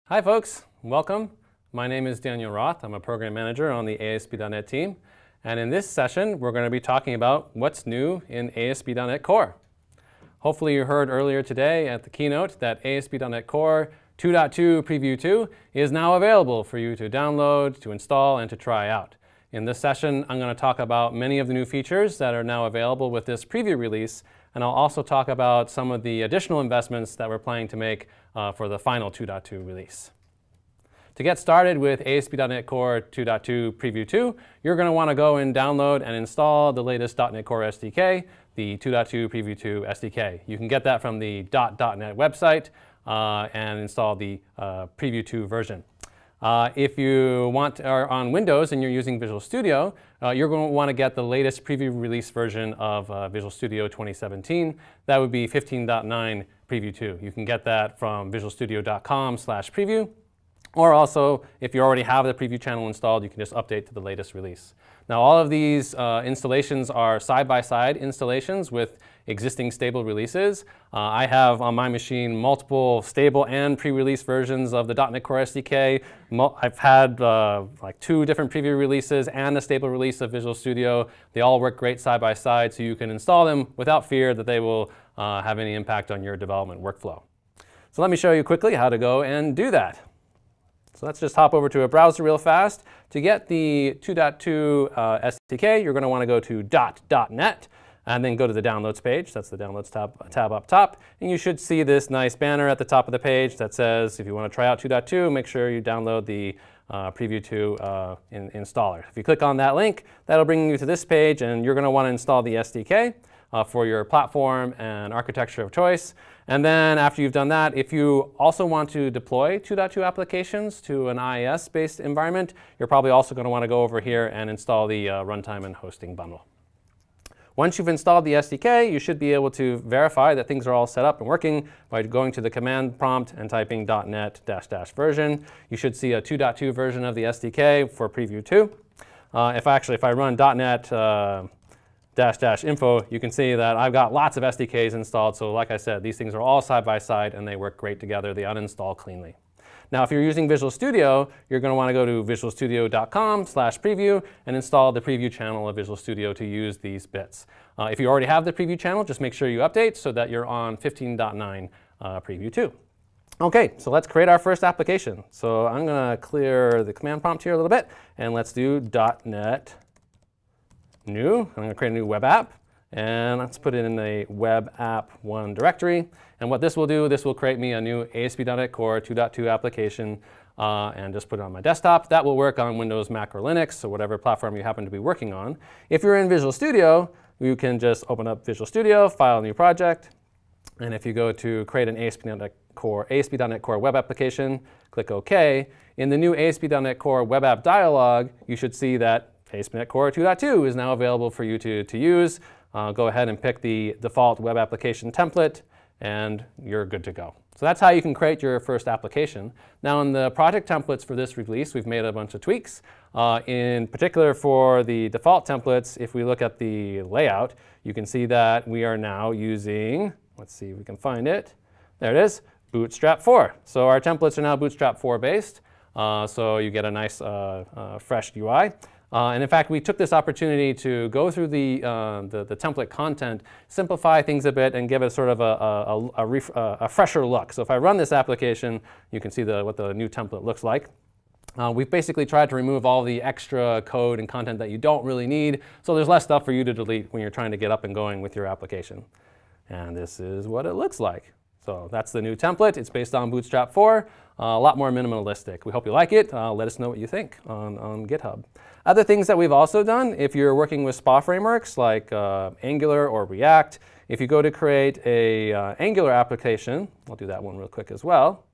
Hi folks, welcome. My name is Daniel Roth. I'm a program manager on the ASP.NET team. And in this session, we're going to be talking about what's new in ASP.NET Core. Hopefully you heard earlier today at the keynote that ASP.NET Core 2.2 Preview 2 is now available for you to download, to install, and to try out. In this session, I'm going to talk about many of the new features that are now available with this preview release, and I'll also talk about some of the additional investments that we're planning to make for the final 2.2 release. To get started with ASP.NET Core 2.2 Preview 2, you're going to want to go and download and install the latest .NET Core SDK, the 2.2 Preview 2 SDK. You can get that from the .NET website and install the Preview 2 version. If you are on Windows and you're using Visual Studio, you're going to want to get the latest preview release version of Visual Studio 2017. That would be 15.9 Preview 2. You can get that from visualstudio.com/preview. Or also, if you already have the preview channel installed, you can just update to the latest release. Now, all of these installations are side-by-side installations with existing stable releases. I have on my machine multiple stable and pre-release versions of the .NET Core SDK. I've had like 2 different preview releases and a stable release of Visual Studio. They all work great side-by-side, so you can install them without fear that they will have any impact on your development workflow. So let me show you quickly how to go and do that. So let's just hop over to a browser real fast. To get the 2.2 SDK, you're going to want to go to .NET and then go to the Downloads page. That's the Downloads tab up top. And you should see this nice banner at the top of the page that says, if you want to try out 2.2, make sure you download the Preview 2 installer. If you click on that link, that'll bring you to this page, and you're going to want to install the SDK for your platform and architecture of choice. And then after you've done that, if you also want to deploy 2.2 applications to an IIS-based environment, you're probably also going to want to go over here and install the runtime and hosting bundle. Once you've installed the SDK, you should be able to verify that things are all set up and working by going to the command prompt and typing .NET -- version. You should see a 2.2 version of the SDK for Preview 2. If I run .NET --info, you can see that I've got lots of SDKs installed. So like I said, these things are all side by side and they work great together. They uninstall cleanly. Now, if you're using Visual Studio, you're going to want to go to visualstudio.com/preview and install the preview channel of Visual Studio to use these bits. If you already have the preview channel, just make sure you update so that you're on 15.9 Preview 2. OK, so let's create our first application. So I'm going to clear the command prompt here a little bit, and let's do .NET new. I'm going to create a new web app, and let's put it in a web app 1 directory. And what this will do, this will create me a new ASP.NET Core 2.2 application and just put it on my desktop. That will work on Windows, Mac, or Linux, so whatever platform you happen to be working on. If you're in Visual Studio, you can just open up Visual Studio, file a new project, and if you go to create an ASP.NET Core web application, click OK. In the new ASP.NET Core web app dialog, you should see that ASP.NET Core 2.2 is now available for you to use. Go ahead and pick the default web application template, and you're good to go. So that's how you can create your first application. Now, in the project templates for this release, we've made a bunch of tweaks. In particular, for the default templates, if we look at the layout, you can see that we are now using, let's see if we can find it. There it is, Bootstrap 4. So our templates are now Bootstrap 4 based. So you get a nice fresh UI. And in fact, we took this opportunity to go through the template content, simplify things a bit, and give it sort of a fresher look. So if I run this application, you can see what the new template looks like. We've basically tried to remove all the extra code and content that you don't really need, so there's less stuff for you to delete when you're trying to get up and going with your application. And this is what it looks like. So that's the new template. It's based on Bootstrap 4, a lot more minimalistic. We hope you like it. Let us know what you think on GitHub. Other things that we've also done, if you're working with SPA frameworks like Angular or React, if you go to create a Angular application, I'll do that one real quick as well.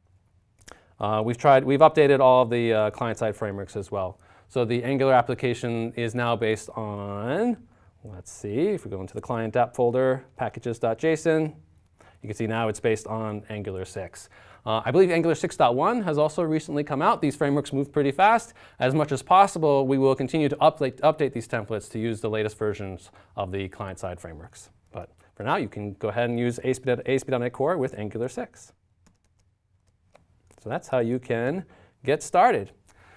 We've updated all of the client-side frameworks as well. So the Angular application is now based on, let's see, if we go into the client app folder, packages.json, you can see now it's based on Angular 6. I believe Angular 6.1 has also recently come out. These frameworks move pretty fast. As much as possible, we will continue to update these templates to use the latest versions of the client-side frameworks. But for now, you can go ahead and use ASP.NET Core with Angular 6. So that's how you can get started.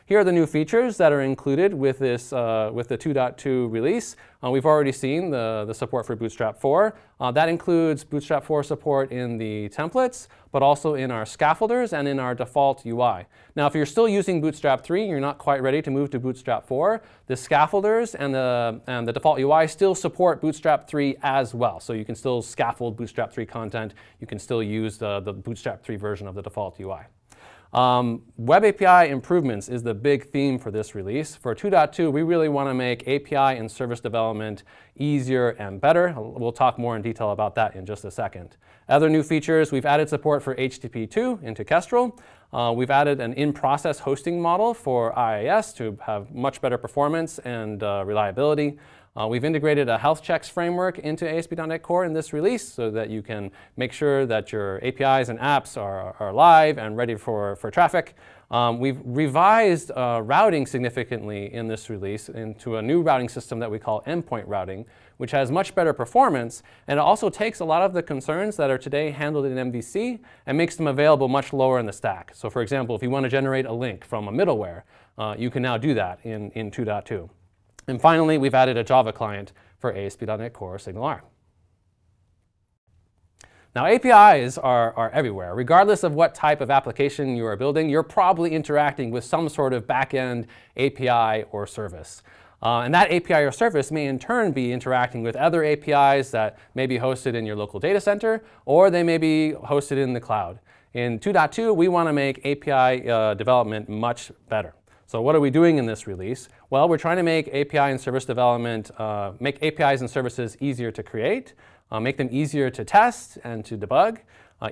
Here are the new features that are included with this with the 2.2 release. We've already seen the support for Bootstrap 4. That includes Bootstrap 4 support in the templates, but also in our scaffolders and in our default UI. Now, if you're still using Bootstrap 3, you're not quite ready to move to Bootstrap 4, the scaffolders and the default UI still support Bootstrap 3 as well. So you can still scaffold Bootstrap 3 content. You can still use the Bootstrap 3 version of the default UI. Web API improvements is the big theme for this release. For 2.2, we really want to make API and service development easier and better. We'll talk more in detail about that in just a second. Other new features, we've added support for HTTP2 into Kestrel. We've added an in-process hosting model for IIS to have much better performance and reliability. We've integrated a health checks framework into ASP.NET Core in this release so that you can make sure that your APIs and apps are live and ready for traffic. We've revised routing significantly in this release into a new routing system that we call Endpoint Routing, which has much better performance, and it also takes a lot of the concerns that are today handled in MVC and makes them available much lower in the stack. So for example, if you want to generate a link from a middleware, you can now do that in 2.2. And finally, we've added a Java client for ASP.NET Core SignalR. Now, APIs are everywhere. Regardless of what type of application you are building, you're probably interacting with some sort of back-end API or service. And that API or service may in turn be interacting with other APIs that may be hosted in your local data center, or they may be hosted in the cloud. In 2.2, we want to make API development much better. So what are we doing in this release? Well, we're trying to make API and service development, make APIs and services easier to create, make them easier to test and to debug,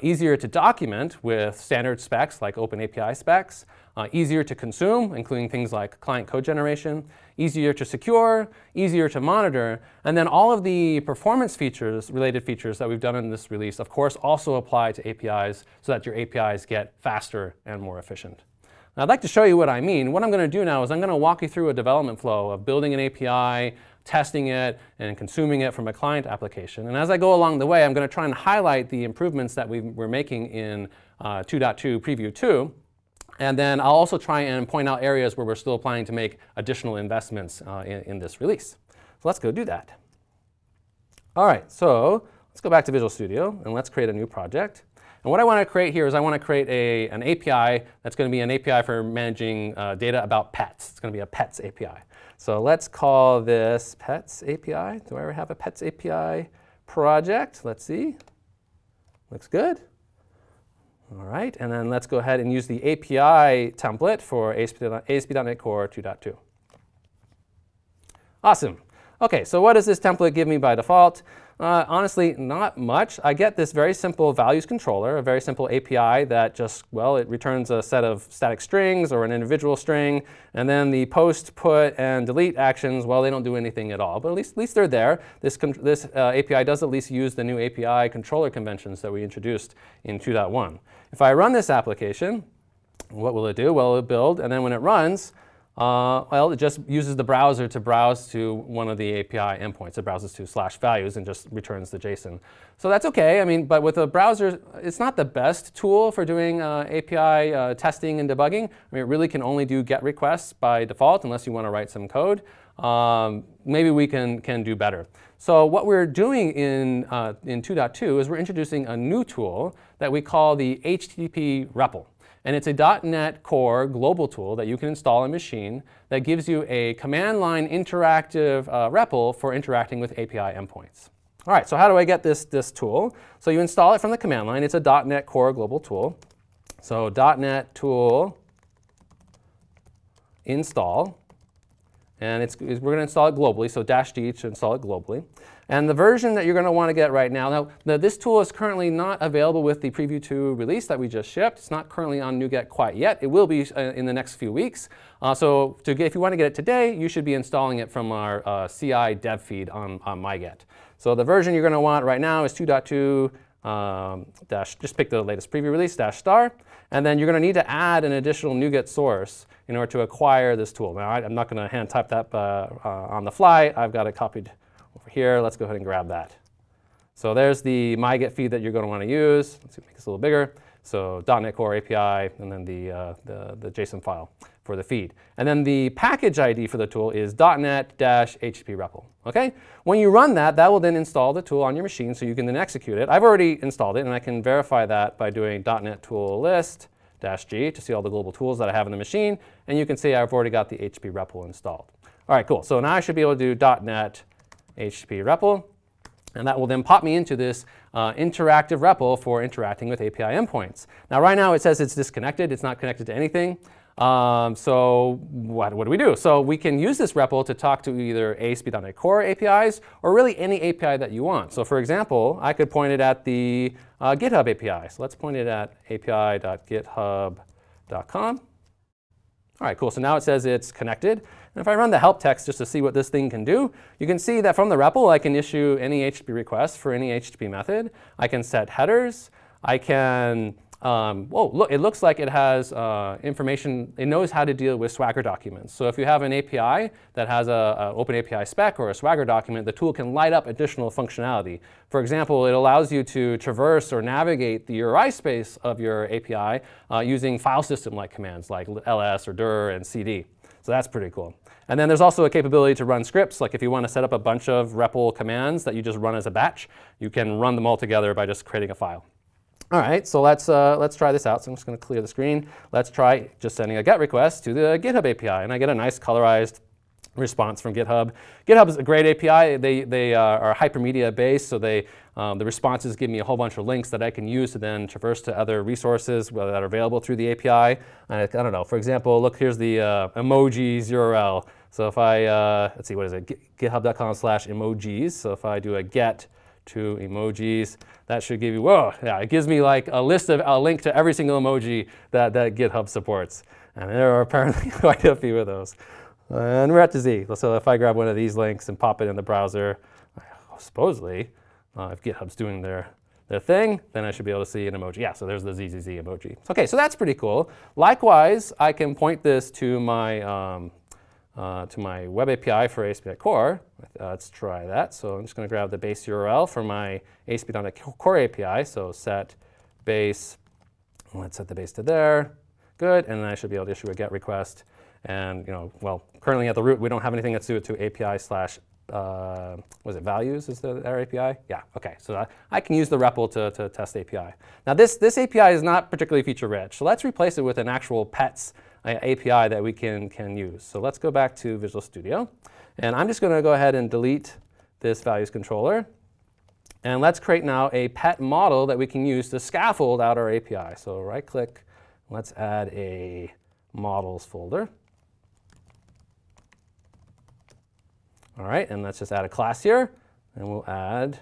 easier to document with standard specs like OpenAPI specs, easier to consume, including things like client code generation, easier to secure, easier to monitor, and then all of the performance features, related features that we've done in this release, of course, also apply to APIs so that your APIs get faster and more efficient. Now, I'd like to show you what I mean. What I'm going to do now is I'm going to walk you through a development flow of building an API, testing it, and consuming it from a client application. And as I go along the way, I'm going to try and highlight the improvements that we're making in 2.2 Preview 2. And then I'll also try and point out areas where we're still planning to make additional investments in this release. So let's go do that. All right, so let's go back to Visual Studio, and let's create a new project. And what I want to create here is I want to create an API that's going to be an API for managing data about pets. It's going to be a pets API. So let's call this pets API. Do I ever have a pets API project? Let's see. Looks good. All right, and then let's go ahead and use the API template for ASP.NET Core 2.2. Awesome. OK, so what does this template give me by default? Honestly, not much. I get this very simple values controller, a very simple API that just, well, it returns a set of static strings or an individual string. And then the post, put, and delete actions, well, they don't do anything at all. But at least they're there. This API does at least use the new API controller conventions that we introduced in 2.1. If I run this application, what will it do? Well, it'll build. And then when it runs, well, it just uses the browser to browse to one of the API endpoints. It browses to /values and just returns the JSON. So that's OK. I mean, but with a browser, it's not the best tool for doing API testing and debugging. I mean, it really can only do GET requests by default unless you want to write some code. Maybe we can do better. So what we're doing in 2.2 is we're introducing a new tool that we call the HTTP Repple. And it's a .NET Core global tool that you can install on a machine that gives you a command line interactive REPL for interacting with API endpoints. All right, so how do I get this tool? So you install it from the command line. It's a .NET Core global tool. So .NET tool install. And we're going to install it globally, so -D to install it globally. And the version that you're going to want to get right now, this tool is currently not available with the Preview 2 release that we just shipped. It's not currently on NuGet quite yet. It will be in the next few weeks. So if you want to get it today, you should be installing it from our CI dev feed on MyGet. So the version you're going to want right now is 2.2 just pick the latest preview release --star, and then you're going to need to add an additional NuGet source in order to acquire this tool. Now, I'm not going to hand type that on the fly. I've got it copied over here. Let's go ahead and grab that. So there's the MyGet feed that you're going to want to use. Let's make this a little bigger. So .NET Core API, and then the JSON file for the feed. And then the package ID for the tool is .NET-HTTP REPL. Okay? When you run that, that will then install the tool on your machine so you can then execute it. I've already installed it, and I can verify that by doing .NET tool list -G to see all the global tools that I have in the machine. And you can see I've already got the HTTP REPL installed. All right, cool. So now I should be able to do .NET-HTTP REPL. And that will then pop me into this interactive REPL for interacting with API endpoints. Now, right now, it says it's disconnected. It's not connected to anything. So what do we do? So we can use this REPL to talk to either ASP.NET Core APIs or really any API that you want. So for example, I could point it at the GitHub API. So let's point it at api.github.com. All right, cool. So now it says it's connected. And if I run the help text just to see what this thing can do, you can see that from the REPL, I can issue any HTTP request for any HTTP method. I can set headers. I can, whoa, look, it looks like it has information. It knows how to deal with Swagger documents. So if you have an API that has an Open API spec or a Swagger document, the tool can light up additional functionality. For example, it allows you to traverse or navigate the URI space of your API using file system-like commands like ls or dir and cd. So that's pretty cool. And then there's also a capability to run scripts. Like if you want to set up a bunch of REPL commands that you just run as a batch, you can run them all together by just creating a file. All right, so let's try this out. So I'm just going to clear the screen. Let's try just sending a GET request to the GitHub API. And I get a nice colorized response from GitHub. GitHub is a great API. They are hypermedia based, so the responses give me a whole bunch of links that I can use to then traverse to other resources that are available through the API. I don't know, for example, look, here's the emojis URL. So if I, let's see, what is it, github.com/emojis. So if I do a get to emojis, that should give you, whoa, yeah, it gives me like a list of a link to every single emoji that GitHub supports. And there are apparently quite a few of those. And we're at the Z. So if I grab one of these links and pop it in the browser, supposedly, if GitHub's doing their thing, then I should be able to see an emoji. Yeah, so there's the ZZZ emoji. Okay, so that's pretty cool. Likewise, I can point this to my web API for ASP.NET Core. Let's try that. So I'm just going to grab the base URL for my ASP.NET Core API. So set base, let's set the base to there. Good, and then I should be able to issue a GET request. And well, currently at the root, we don't have anything that's suited to API slash, was it values is our API? Yeah, okay, so I can use the REPL to test API. Now this API is not particularly feature rich, so let's replace it with an actual pets API that we can use. So let's go back to Visual Studio, and I'm just going to go ahead and delete this values controller. And let's create now a pet model that we can use to scaffold out our API. So right click, let's add a models folder. All right, and let's just add a class here, and we'll add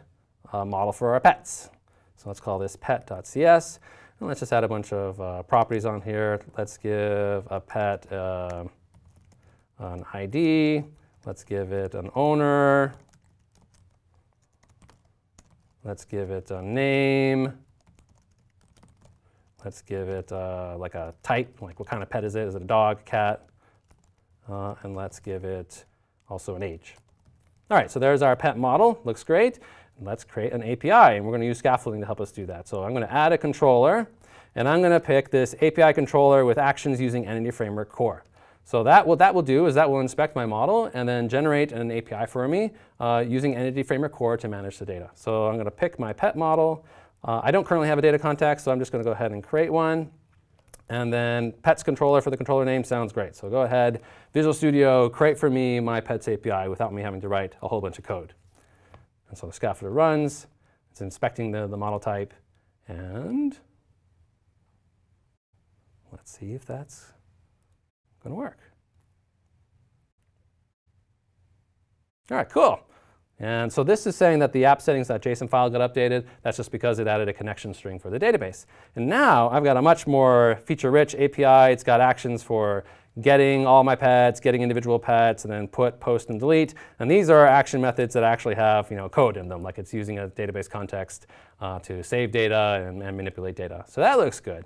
a model for our pets. So let's call this pet.cs, and let's just add a bunch of properties on here. Let's give a pet an ID. Let's give it an owner. Let's give it a name. Let's give it like a type, like what kind of pet is it? Is it a dog, cat? And let's give it also an age. All right, so there's our pet model. Looks great. Let's create an API, and we're going to use scaffolding to help us do that. So I'm going to add a controller, and I'm going to pick this API controller with actions using Entity Framework Core. So what that will do is that will inspect my model and then generate an API for me using Entity Framework Core to manage the data. So I'm going to pick my pet model. I don't currently have a data context, so I'm just going to go ahead and create one. And then pets controller for the controller name sounds great. So go ahead, Visual Studio, create for me my pets API without me having to write a whole bunch of code. And so the scaffolder runs. It's inspecting the model type. And let's see if that's going to work. All right, cool. And so this is saying that the app settings.json file got updated. That's just because it added a connection string for the database. And now I've got a much more feature-rich API. It's got actions for getting all my pets, getting individual pets, and then put, post, and delete. And these are action methods that actually have code in them, like it's using a database context to save data and manipulate data. So that looks good.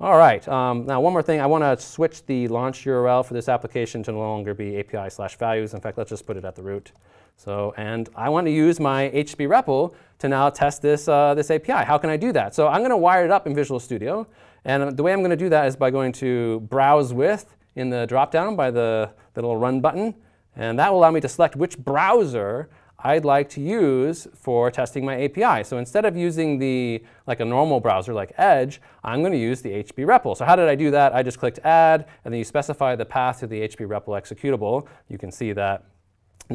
All right, now one more thing. I want to switch the launch URL for this application to no longer be API/values. In fact, let's just put it at the root. So, and I want to use my HTTP REPL to now test this API. How can I do that? So I'm going to wire it up in Visual Studio. And the way I'm going to do that is by going to Browse With in the dropdown by the little Run button. And that will allow me to select which browser I'd like to use for testing my API. So instead of using like a normal browser like Edge, I'm going to use the HTTP REPL. So how did I do that? I just clicked Add, and then you specify the path to the HTTP REPL executable. You can see that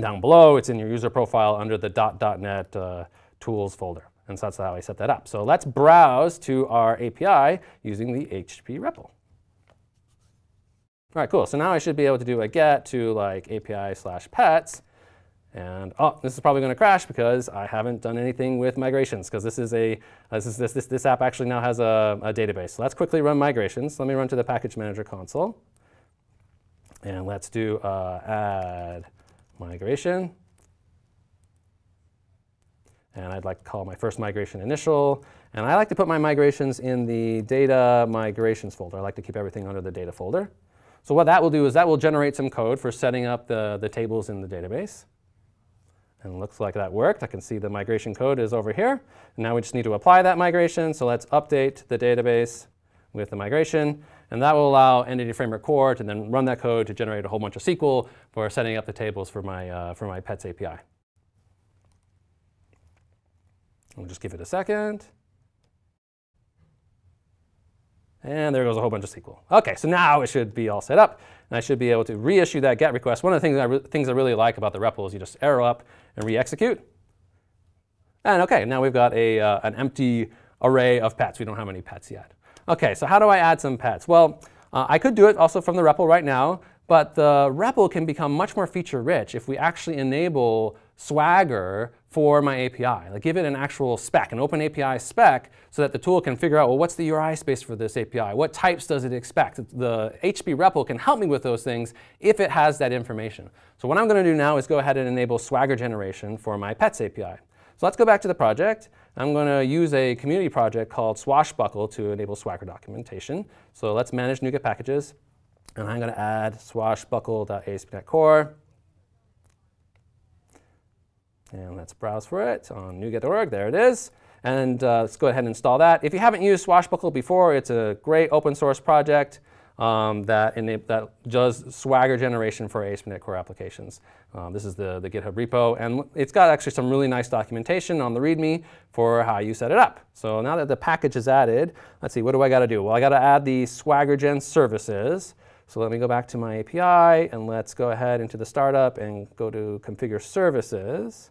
down below. It's in your user profile under the .NET Tools folder. And so that's how I set that up. So let's browse to our API using the HTTP REPL. All right, cool. So now I should be able to do a get to like API/pets. And oh, this is probably going to crash because I haven't done anything with migrations, because this app actually now has a database. So let's quickly run migrations. Let me run to the package manager console. And let's do add migration. And I'd like to call my first migration initial. And I like to put my migrations in the data migrations folder. I like to keep everything under the data folder. So what that will do is that will generate some code for setting up the tables in the database. And it looks like that worked. I can see the migration code is over here. And now we just need to apply that migration. So let's update the database with the migration. And that will allow Entity Framework Core to then run that code to generate a whole bunch of SQL for setting up the tables for my Pets API. We'll just give it a second. And there goes a whole bunch of SQL. OK, so now it should be all set up. And I should be able to reissue that GET request. One of the things I really like about the REPL is you just arrow up and re-execute. And OK, now we've got an empty array of pets. We don't have any pets yet. OK, so how do I add some pets? Well, I could do it also from the REPL right now. But the REPL can become much more feature-rich if we actually enable Swagger for my API. Like give it an actual spec, an open API spec, so that the tool can figure out, well, what's the URI space for this API? What types does it expect? The HTTP REPL can help me with those things if it has that information. So what I'm going to do now is go ahead and enable Swagger generation for my Pets API. So let's go back to the project. I'm going to use a community project called Swashbuckle to enable Swagger documentation. So let's manage NuGet packages. And I'm going to add swashbuckle.ASP.NET Core. And let's browse for it on NuGet.org. There it is. And let's go ahead and install that. If you haven't used Swashbuckle before, it's a great open source project that does Swagger generation for ASP.NET Core applications. This is the GitHub repo. And it's got actually some really nice documentation on the README for how you set it up. So now that the package is added, let's see, what do I got to do? Well, I got to add the Swagger Gen services. So let me go back to my API, and let's go ahead into the startup and go to Configure Services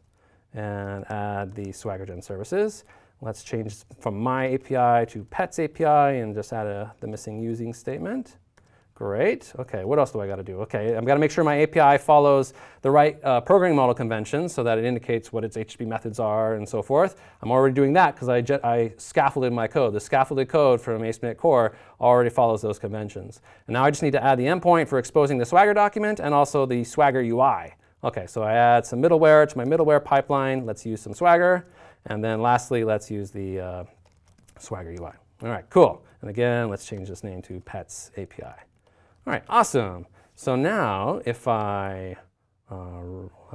and add the Swagger Gen services. Let's change from my API to Pets API and just add the missing using statement. Great. OK, what else do I got to do? OK, I've got to make sure my API follows the right programming model conventions so that it indicates what its HTTP methods are and so forth. I'm already doing that because I scaffolded my code. The scaffolded code from ASP.NET Core already follows those conventions. And now I just need to add the endpoint for exposing the Swagger document and also the Swagger UI. OK, so I add some middleware to my middleware pipeline. Let's use some Swagger. And then lastly, let's use the Swagger UI. All right, cool. And again, let's change this name to Pets API. All right, awesome. So now if I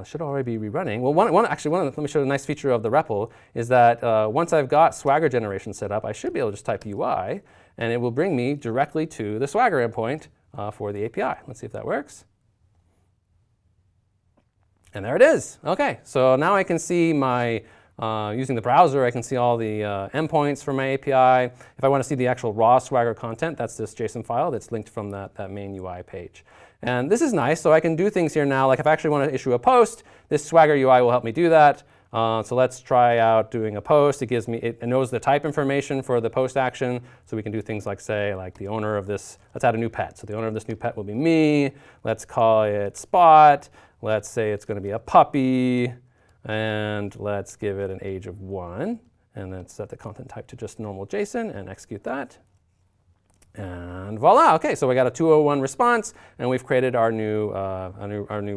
should already be rerunning. Well, let me show you a nice feature of the REPL is that once I've got Swagger generation set up, I should be able to just type UI, and it will bring me directly to the Swagger endpoint for the API. Let's see if that works. And there it is. OK, so now I can see my using the browser, I can see all the endpoints for my API. If I want to see the actual raw Swagger content, that's this JSON file that's linked from that main UI page. And this is nice, so I can do things here now. Like if I actually want to issue a post, this Swagger UI will help me do that. So let's try out doing a post. It knows the type information for the post action, so we can do things like say, like the owner of this, let's add a new pet. So the owner of this new pet will be me. Let's call it Spot. Let's say it's going to be a puppy. And let's give it an age of 1. And then set the content type to just normal JSON and execute that. And voila, OK, so we got a 201 response, and we've created our new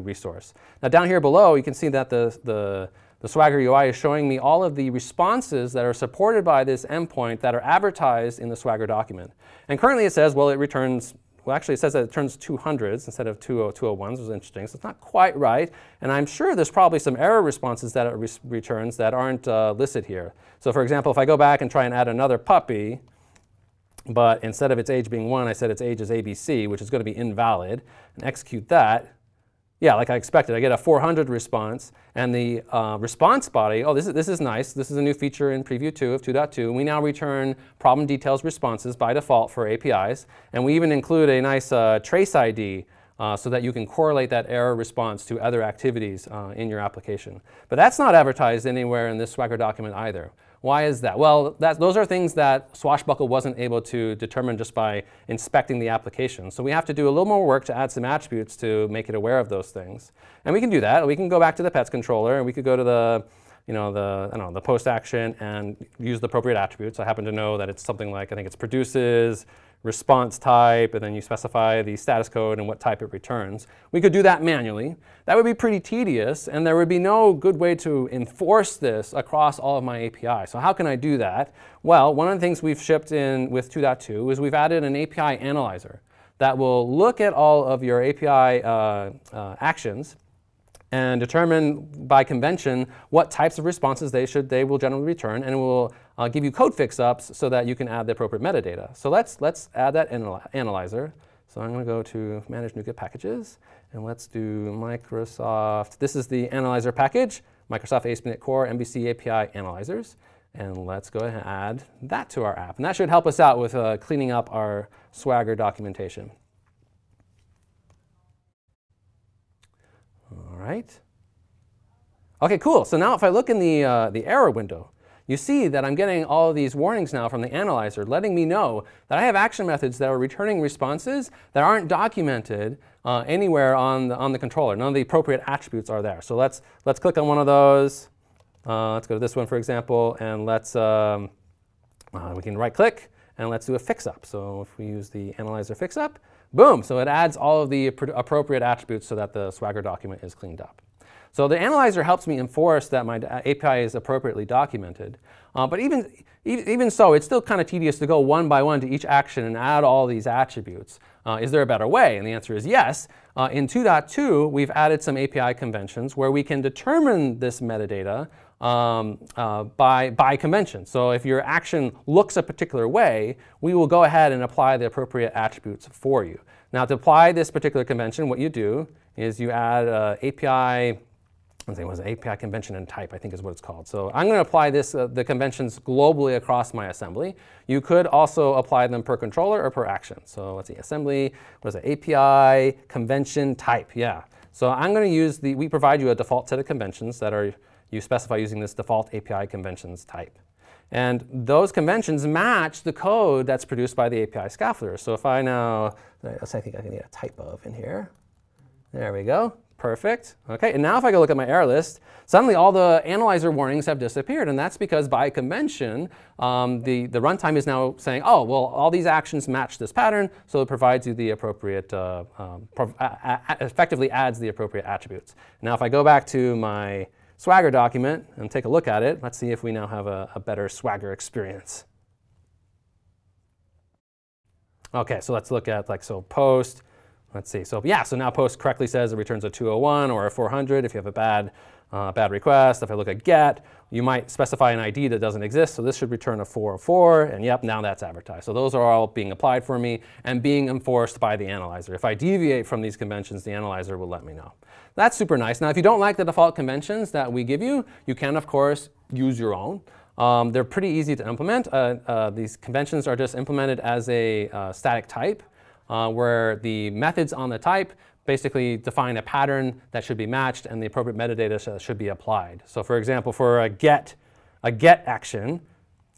resource. Now down here below, you can see that the Swagger UI is showing me all of the responses that are supported by this endpoint that are advertised in the Swagger document. And currently it says, well, it returns well, actually it says that it turns 200s instead of 201s, which is interesting. So it's not quite right. And I'm sure there's probably some error responses that it returns that aren't listed here. So for example, if I go back and try and add another puppy, but instead of its age being 1, I said its age is ABC, which is going to be invalid, and execute that, yeah, like I expected, I get a 400 response, and the response body, oh, this is nice. This is a new feature in Preview 2 of 2.2. We now return problem details responses by default for APIs, and we even include a nice trace ID so that you can correlate that error response to other activities in your application. But that's not advertised anywhere in this Swagger document either. Why is that? Well, those are things that Swashbuckle wasn't able to determine just by inspecting the application. So we have to do a little more work to add some attributes to make it aware of those things. And we can do that. We can go back to the pets controller, and we could go to the, the post action and use the appropriate attributes. I happen to know that it's something like, I think it's produces, response type, and then you specify the status code and what type it returns. We could do that manually. That would be pretty tedious, and there would be no good way to enforce this across all of my API. So how can I do that? Well, one of the things we've shipped in with 2.2 is we've added an API analyzer that will look at all of your API actions and determine by convention what types of responses they will generally return, and it will give you code fix-ups so that you can add the appropriate metadata. So let's add that analyzer. So I'm going to go to Manage NuGet Packages, and let's do Microsoft. This is the analyzer package, Microsoft ASP.NET Core MVC API Analyzers. And let's go ahead and add that to our app. And that should help us out with cleaning up our Swagger documentation. All right. OK, cool. So now if I look in the error window, you see that I'm getting all of these warnings now from the analyzer letting me know that I have action methods that are returning responses that aren't documented anywhere on the controller. None of the appropriate attributes are there. So let's click on one of those. Let's go to this one, for example, and we can right-click, and let's do a fix-up. So if we use the analyzer fix-up, boom. So it adds all of the appropriate attributes so that the Swagger document is cleaned up. So the analyzer helps me enforce that my API is appropriately documented. But even so, it's still kind of tedious to go one by one to each action and add all these attributes. Is there a better way? And the answer is yes. In 2.2, we've added some API conventions where we can determine this metadata by convention. So if your action looks a particular way, we will go ahead and apply the appropriate attributes for you. Now, to apply this particular convention, what you do is you add API. It was an API convention and type, I think is what it's called. So I'm going to apply the conventions globally across my assembly. You could also apply them per controller or per action. So let's see, assembly, what is it, API convention type, yeah. So I'm going to use we provide you a default set of conventions that you specify using this default API conventions type. And those conventions match the code that's produced by the API scaffolder. So if I now, I think I can get a type of in here. There we go. Perfect. OK, and now if I go look at my error list, suddenly all the analyzer warnings have disappeared. And that's because by convention, the runtime is now saying, oh, well, all these actions match this pattern. So it provides you the appropriate, effectively adds the appropriate attributes. Now if I go back to my Swagger document and take a look at it, let's see if we now have a better Swagger experience. OK, so let's look at post. Let's see. So yeah, so now post correctly says it returns a 201 or a 400 if you have a bad request. If I look at get, you might specify an ID that doesn't exist. So this should return a 404. And yep, now that's advertised. So those are all being applied for me and being enforced by the analyzer. If I deviate from these conventions, the analyzer will let me know. That's super nice. Now, if you don't like the default conventions that we give you, you can, of course, use your own. They're pretty easy to implement. These conventions are just implemented as a static type. Where the methods on the type basically define a pattern that should be matched and the appropriate metadata should be applied. So for example, for a get action,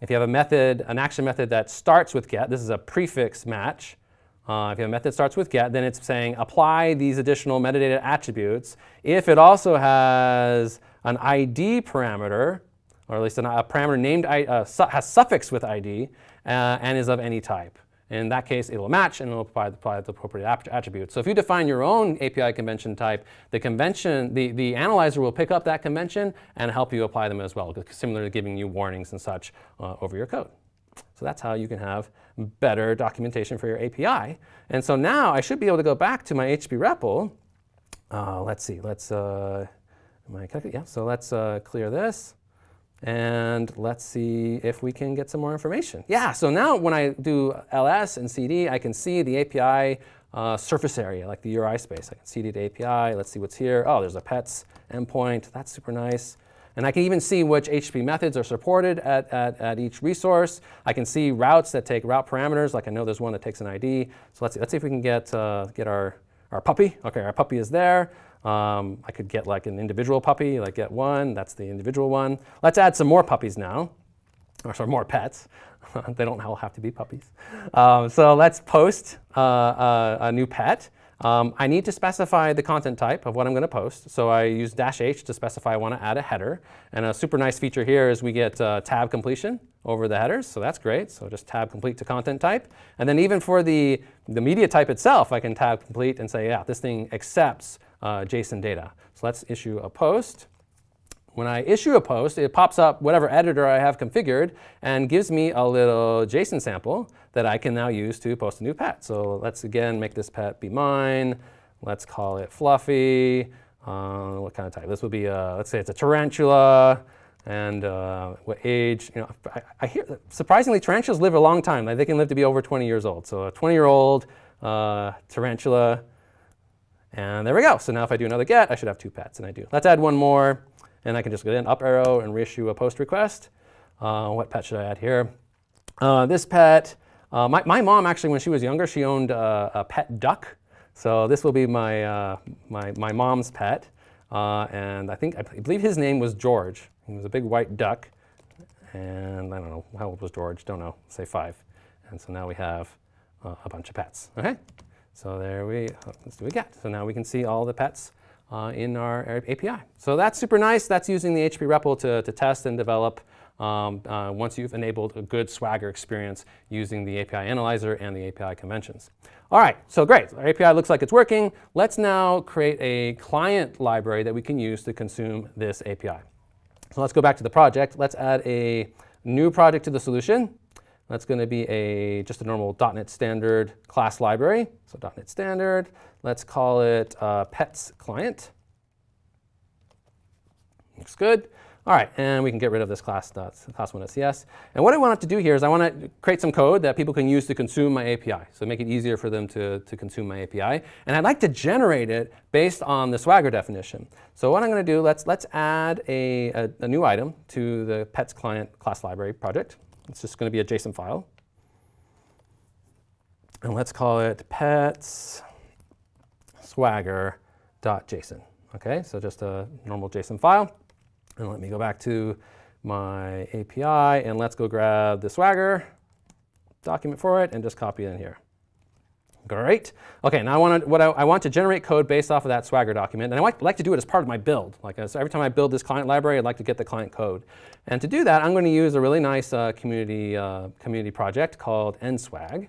if you have an action method that starts with get, this is a prefix match. If you have a method that starts with get, then it's saying apply these additional metadata attributes if it also has an ID parameter, or at least a parameter named has suffix with ID and is of any type. In that case, it will match and it will apply the appropriate attributes. So if you define your own API convention type, the analyzer will pick up that convention and help you apply them as well, similar to giving you warnings and such over your code. So that's how you can have better documentation for your API. And so now I should be able to go back to my HP REPL. Let's see, so let's clear this. And let's see if we can get some more information. Yeah, so now when I do ls and cd, I can see the API surface area, like the URI space. I can cd to API. Let's see what's here. Oh, there's a pets endpoint. That's super nice. And I can even see which HTTP methods are supported at each resource. I can see routes that take route parameters. Like I know there's one that takes an ID. So let's see if we can get our puppy. OK, our puppy is there. I could get like an individual puppy, like get one. That's the individual one. Let's add some more puppies now, or sorry, more pets. They don't all have to be puppies. So let's post a new pet. I need to specify the content type of what I'm going to post. So I use -h to specify I want to add a header. And a super nice feature here is we get tab completion over the headers. So that's great. So just tab complete to content type. And then even for the media type itself, I can tab complete and say, yeah, this thing accepts JSON data. So let's issue a post. When I issue a post, it pops up whatever editor I have configured and gives me a little JSON sample that I can now use to post a new pet. So let's again make this pet be mine. Let's call it Fluffy. What kind of type? This would be, let's say it's a tarantula. And what age? You know, I hear surprisingly tarantulas live a long time. Like they can live to be over 20 years old. So a 20-year-old tarantula. And there we go. So now if I do another get, I should have 2 pets, and I do. Let's add one more. And I can just go in, up arrow, and reissue a post request. What pet should I add here? This pet, my mom actually, when she was younger, she owned a pet duck. So this will be my mom's pet. And I believe his name was George. He was a big white duck. And I don't know, how old was George? Don't know, say 5. And so now we have a bunch of pets. Okay, so let's do a get. So now we can see all the pets in our API. So that's super nice. That's using the HP REPL to test and develop once you've enabled a good Swagger experience using the API analyzer and the API conventions. All right, so great. Our API looks like it's working. Let's now create a client library that we can use to consume this API. So let's go back to the project. Let's add a new project to the solution. That's going to be just a normal .NET Standard class library. So .NET Standard. Let's call it Pets Client. Looks good. All right, and we can get rid of this class1.cs. And what I want it to do here is I want to create some code that people can use to consume my API. So make it easier for them to consume my API. And I'd like to generate it based on the Swagger definition. So what I'm going to do, let's add a new item to the Pets Client class library project. It's just going to be a JSON file. And let's call it pets swagger.json. OK, so just a normal JSON file. And let me go back to my API, and let's go grab the Swagger document for it and just copy it in here. Great. OK, now I want to generate code based off of that Swagger document. And I like to do it as part of my build. So every time I build this client library, I'd like to get the client code. And to do that, I'm going to use a really nice community project called nswag.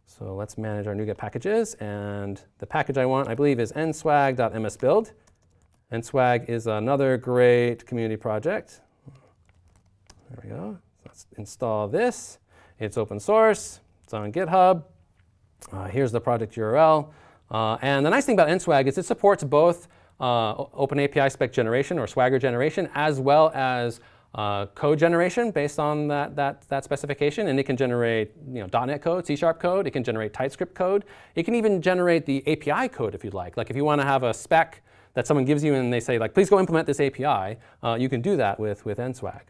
So let's manage our NuGet packages. And the package I want, I believe, is nswag.msbuild. Nswag is another great community project. There we go. Let's install this. It's open source. It's on GitHub. Here's the project URL. And the nice thing about nswag is it supports both Open API spec generation or Swagger generation, as well as code generation based on that specification. And it can generate .NET code, C# code. It can generate TypeScript code. It can even generate the API code if you'd like. Like if you want to have a spec that someone gives you and they say, like, please go implement this API, you can do that with nswag.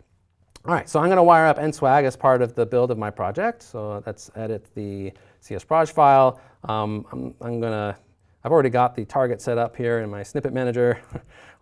All right, so I'm going to wire up nswag as part of the build of my project. So let's edit the csproj file. I've already got the target set up here in my snippet manager,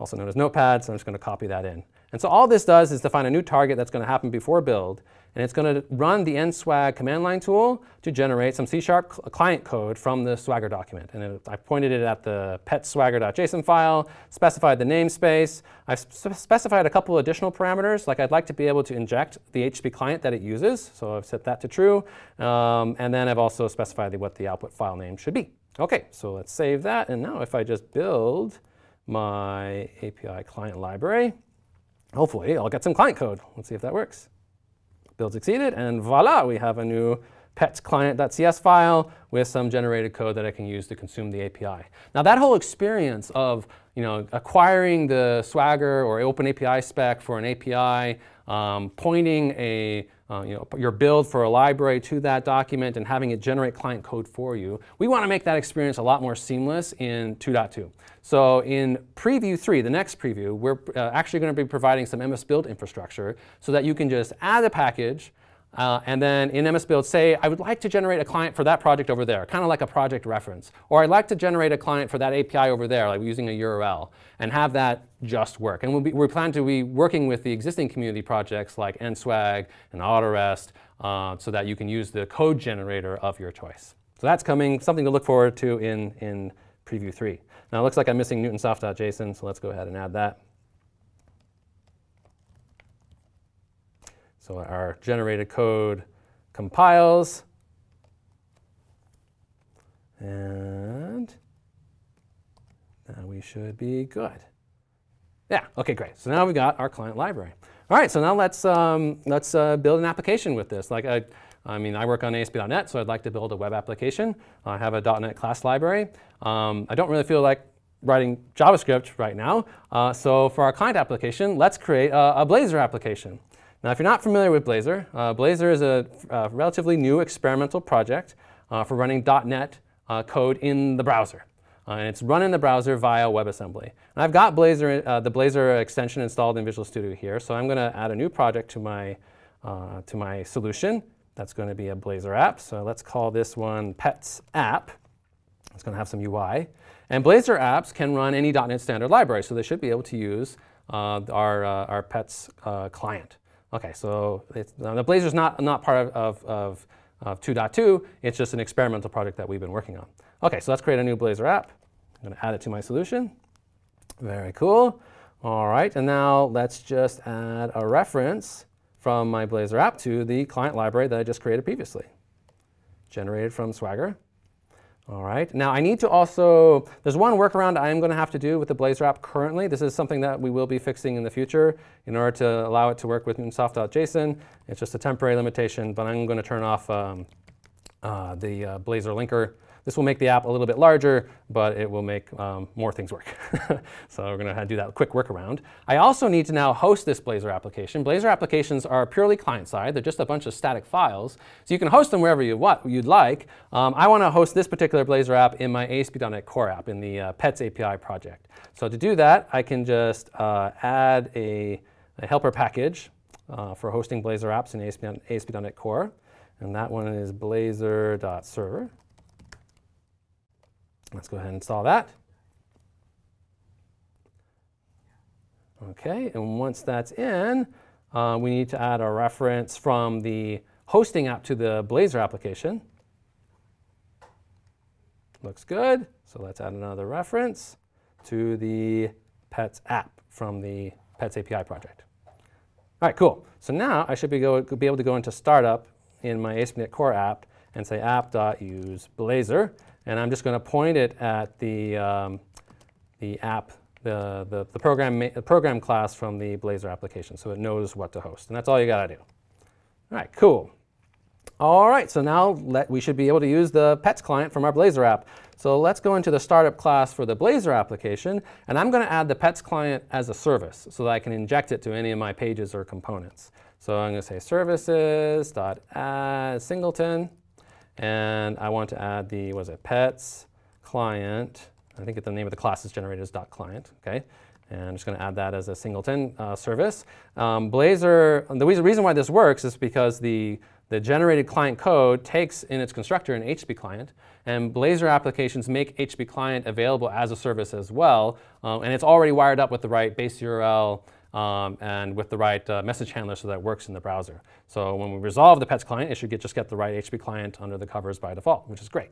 also known as Notepad, so I'm just going to copy that in. And so all this does is define a new target that's going to happen before build, and it's going to run the nswag command line tool to generate some C# client code from the Swagger document. And I pointed it at the petswagger.json file, specified the namespace. I've specified a couple additional parameters, like I'd like to be able to inject the HTTP client that it uses, so I've set that to true. And then I've also specified what the output file name should be. OK, so let's save that. And now if I just build my API client library, hopefully I'll get some client code. Let's see if that works. build succeeded, and voila, we have a new pets client.cs file with some generated code that I can use to consume the API. Now that whole experience of acquiring the Swagger or OpenAPI spec for an API, pointing your build for a library to that document and having it generate client code for you, we want to make that experience a lot more seamless in 2.2. So in preview 3, the next preview, we're actually going to be providing some MS Build infrastructure so that you can just add a package and then in MS Build say, I would like to generate a client for that project over there, kind of like a project reference. Or I'd like to generate a client for that API over there, like using a URL, and have that just work. And we plan to be working with the existing community projects like NSwag and Autorest so that you can use the code generator of your choice. So that's coming, something to look forward to in preview 3. Now it looks like I'm missing newtonsoft.json, so let's go ahead and add that. So our generated code compiles, and now we should be good. Yeah, okay, great. So now we got our client library. All right, so now let's build an application with this. Like I work on ASP.NET, so I'd like to build a web application. I have a .NET class library. I don't really feel like writing JavaScript right now. So for our client application, let's create a Blazor application. Now, if you're not familiar with Blazor, Blazor is a relatively new experimental project for running .NET code in the browser. And it's run in the browser via WebAssembly. And I've got Blazor, the Blazor extension installed in Visual Studio here, so I'm going to add a new project to my solution. That's going to be a Blazor app. So let's call this one Pets App. It's going to have some UI. And Blazor apps can run any .NET standard library, so they should be able to use our Pets client. Okay, so the Blazor's not part of 2.2. It's just an experimental project that we've been working on. Okay, so let's create a new Blazor app. I'm going to add it to my solution. Very cool. All right, and now let's just add a reference from my Blazor app to the client library that I just created previously, generated from Swagger. All right, now I need to also, there's one workaround I'm going to have to do with the Blazor app currently. This is something that we will be fixing in the future in order to allow it to work with newtonsoft.json. It's just a temporary limitation, but I'm going to turn off the Blazor linker. This will make the app a little bit larger, but it will make more things work. So we're going to do that quick workaround. I also need to now host this Blazor application. Blazor applications are purely client-side. They're just a bunch of static files. So you can host them wherever you'd like. I want to host this particular Blazor app in my ASP.NET Core app in the Pets API project. So to do that, I can just add a helper package for hosting Blazor apps in ASP.NET Core. And that one is blazor.server. Let's go ahead and install that. Okay, and once that's in, we need to add a reference from the hosting app to the Blazor application. Looks good. So let's add another reference to the Pets app from the Pets API project. All right, cool. So now I should be able to go into Startup in my ASP.NET Core app and say app.use Blazor. And I'm just going to point it at the app, the program class from the Blazor application, so it knows what to host. And that's all you got to do. All right, cool. All right, so now we should be able to use the Pets client from our Blazor app. So let's go into the startup class for the Blazor application, and I'm going to add the Pets client as a service so that I can inject it to any of my pages or components. So I'm going to say services.add singleton. And I want to add the, Pets client. I think the name of the class is generated as .client, okay? And I'm just going to add that as a singleton service. Blazor, the reason why this works is because the generated client code takes in its constructor an HTTP client, and Blazor applications make HTTP client available as a service as well, and it's already wired up with the right base URL and with the right message handler so that it works in the browser. So when we resolve the Pets client, it should just get the right HTTP client under the covers by default, which is great.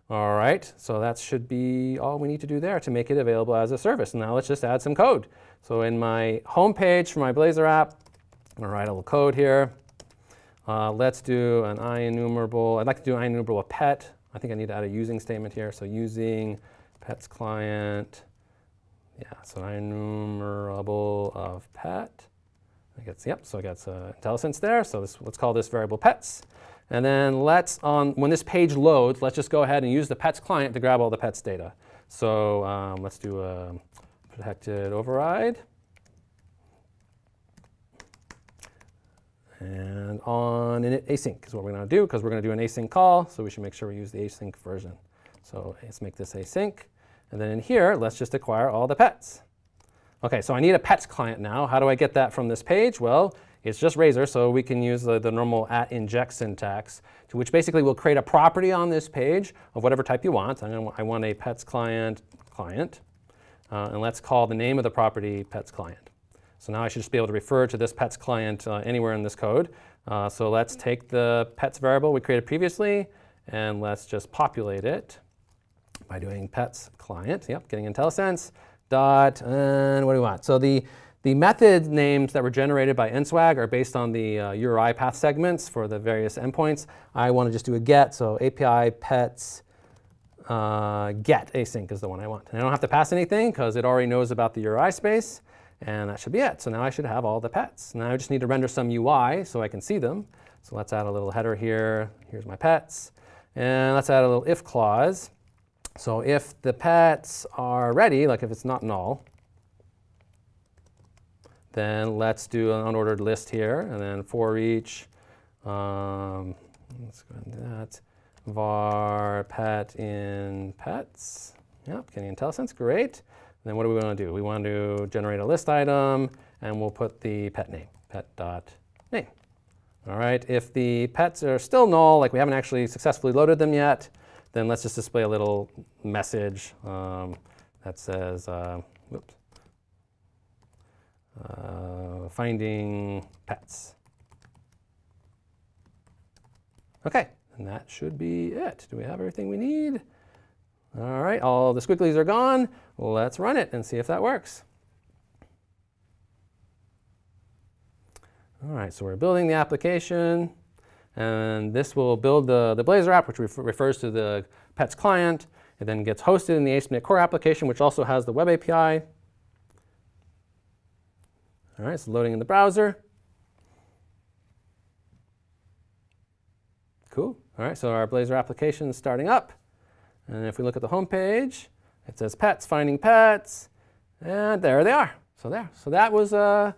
All right, so that should be all we need to do there to make it available as a service. Now let's just add some code. So in my home page for my Blazor app, I'm going to write a little code here. Let's do an IEnumerable. I'd like to do an IEnumerable pet. I think I need to add a using statement here. So using Pets client. Yeah, so IEnumerable of pet. Yep, so it gets IntelliSense there. So let's call this variable pets. And then when this page loads, let's just go ahead and use the pets client to grab all the pets data. So let's do a protected override. And on init async is what we're going to do, because we're going to do an async call. So we should make sure we use the async version. So let's make this async. And then in here, let's just acquire all the pets. OK, so I need a pets client now. How do I get that from this page? Well, it's just Razor, so we can use the normal @inject syntax, which basically will create a property on this page of whatever type you want. I want a pets client, and let's call the name of the property pets client. So now I should just be able to refer to this pets client anywhere in this code. So let's take the pets variable we created previously, and let's just populate it by doing pets client. Yep, getting IntelliSense. Dot, and what do we want? So the method names that were generated by nswag are based on the URI path segments for the various endpoints. I want to just do a get, so API pets get async is the one I want. And I don't have to pass anything because it already knows about the URI space, and that should be it. So now I should have all the pets. Now I just need to render some UI so I can see them. So let's add a little header here. Here's my pets. And let's add a little if clause. So if the pets are ready, like if it's not null, then let's do an unordered list here, and then for each, let's go ahead and do that, var pet in pets. Yep, getting IntelliSense, great. And then what do we want to do? We want to generate a list item, and we'll put the pet name, pet.name. All right, if the pets are still null, like we haven't actually successfully loaded them yet, then let's just display a little message that says, finding pets. OK, and that should be it. Do we have everything we need? All right, all the squigglies are gone. Let's run it and see if that works. All right, so we're building the application. And this will build the Blazor app, which refers to the pets client. It then gets hosted in the ASP.NET Core application, which also has the web API. All right, it's loading in the browser. Cool. All right, so our Blazor application is starting up. And if we look at the home page, it says pets, finding pets. And there they are. So that was an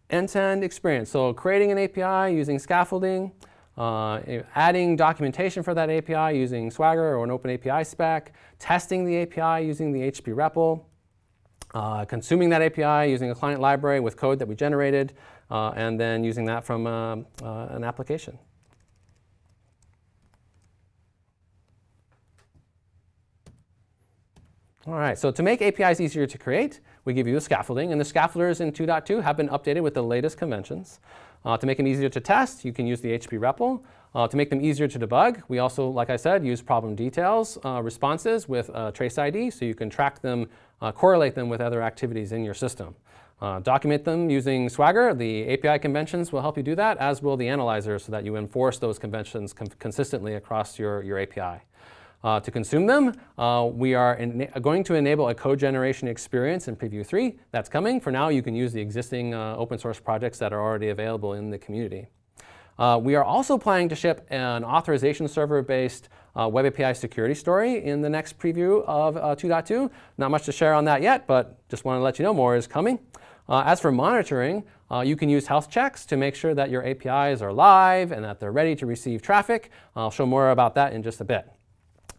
end-to-end experience. So creating an API using scaffolding, adding documentation for that API using Swagger or an open API spec, testing the API using the HP REPL, consuming that API using a client library with code that we generated, and then using that from an application. All right, so to make APIs easier to create, we give you the scaffolding, and the scaffolders in 2.2 have been updated with the latest conventions. To make them easier to test, you can use the HP REPL. To make them easier to debug, we also, like I said, use problem details responses with trace ID, so you can track them, correlate them with other activities in your system. Document them using Swagger. The API conventions will help you do that, as will the analyzer, so that you enforce those conventions consistently across your API. To consume them, we are going to enable a code generation experience in Preview 3. That's coming. For now, you can use the existing open source projects that are already available in the community. We are also planning to ship an authorization server-based web API security story in the next preview of 2.2. Not much to share on that yet, but just want to let you know more is coming. As for monitoring, you can use health checks to make sure that your APIs are live and that they're ready to receive traffic. I'll show more about that in just a bit.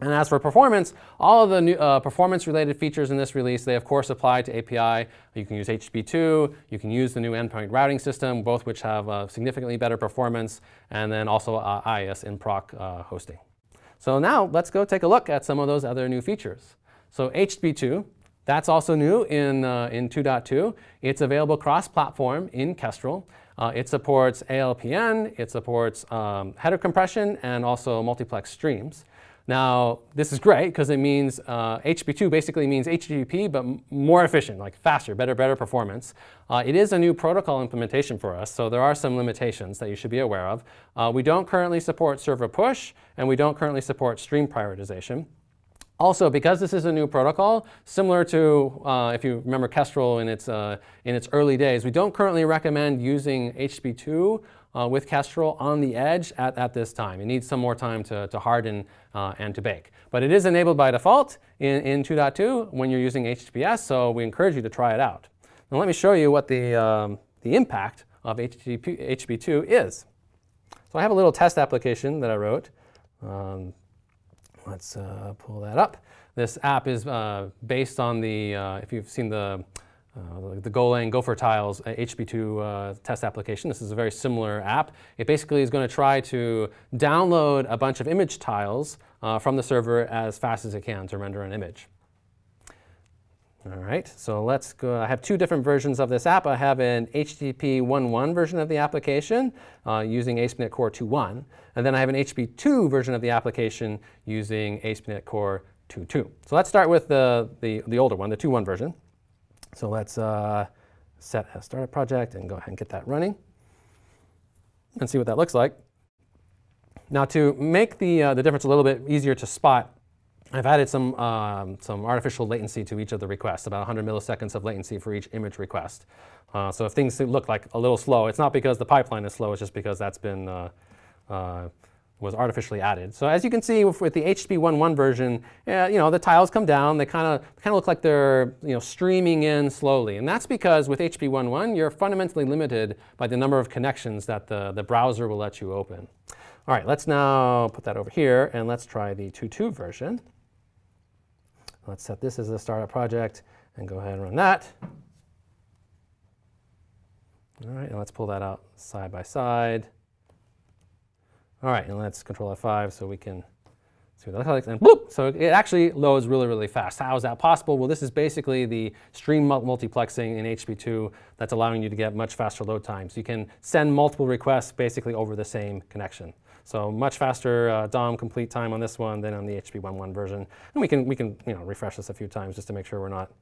And as for performance, all of the new performance-related features in this release, they of course apply to API. You can use HTTP2, you can use the new endpoint routing system, both which have significantly better performance, and then also IIS in Proc hosting. So now let's go take a look at some of those other new features. So HTTP2, that's also new in 2.2. It's available cross-platform in Kestrel. It supports ALPN, it supports header compression, and also multiplex streams. Now, this is great because it means HTTP2 basically means HTTP, but more efficient, like faster, better performance. It is a new protocol implementation for us, so there are some limitations that you should be aware of. We don't currently support server push, and we don't currently support stream prioritization. Also, because this is a new protocol, similar to if you remember Kestrel in its early days, we don't currently recommend using HTTP2 with Kestrel on the edge at this time. It needs some more time to harden and to bake. But it is enabled by default in 2.2 when you're using HTTPS, so we encourage you to try it out. Now let me show you what the impact of HTTP2 is. So I have a little test application that I wrote. Let's pull that up. This app is based on the, if you've seen the Golang Gopher Tiles HTTP2 test application. This is a very similar app. It basically is going to try to download a bunch of image tiles from the server as fast as it can to render an image. All right, so let's go. I have two different versions of this app. I have an HTTP 1.1 version of the application using ASP.NET Core 2.1, and then I have an HTTP 2 version of the application using ASP.NET Core 2.2. So let's start with the older one, the 2.1 version. So let's set a startup project and go ahead and get that running and see what that looks like. Now, to make the difference a little bit easier to spot, I've added some artificial latency to each of the requests, about 100 milliseconds of latency for each image request. So if things look like a little slow, it's not because the pipeline is slow, it's just because that's been was artificially added. So as you can see with the HTTP 1.1 version, the tiles come down. They kind of look like they're streaming in slowly, and that's because with HTTP 1.1 you're fundamentally limited by the number of connections that the browser will let you open. All right, let's now put that over here and let's try the 2.2 version. Let's set this as a startup project and go ahead and run that. All right, and let's pull that out side by side. All right, and let's Control F5 so we can see what that looks like. And bloop! So it actually loads really, really fast. How is that possible? Well, this is basically the stream multiplexing in HTTP2 that's allowing you to get much faster load times. You can send multiple requests basically over the same connection. So much faster DOM complete time on this one than on the HTTP 1.1 version. And we can refresh this a few times just to make sure we're not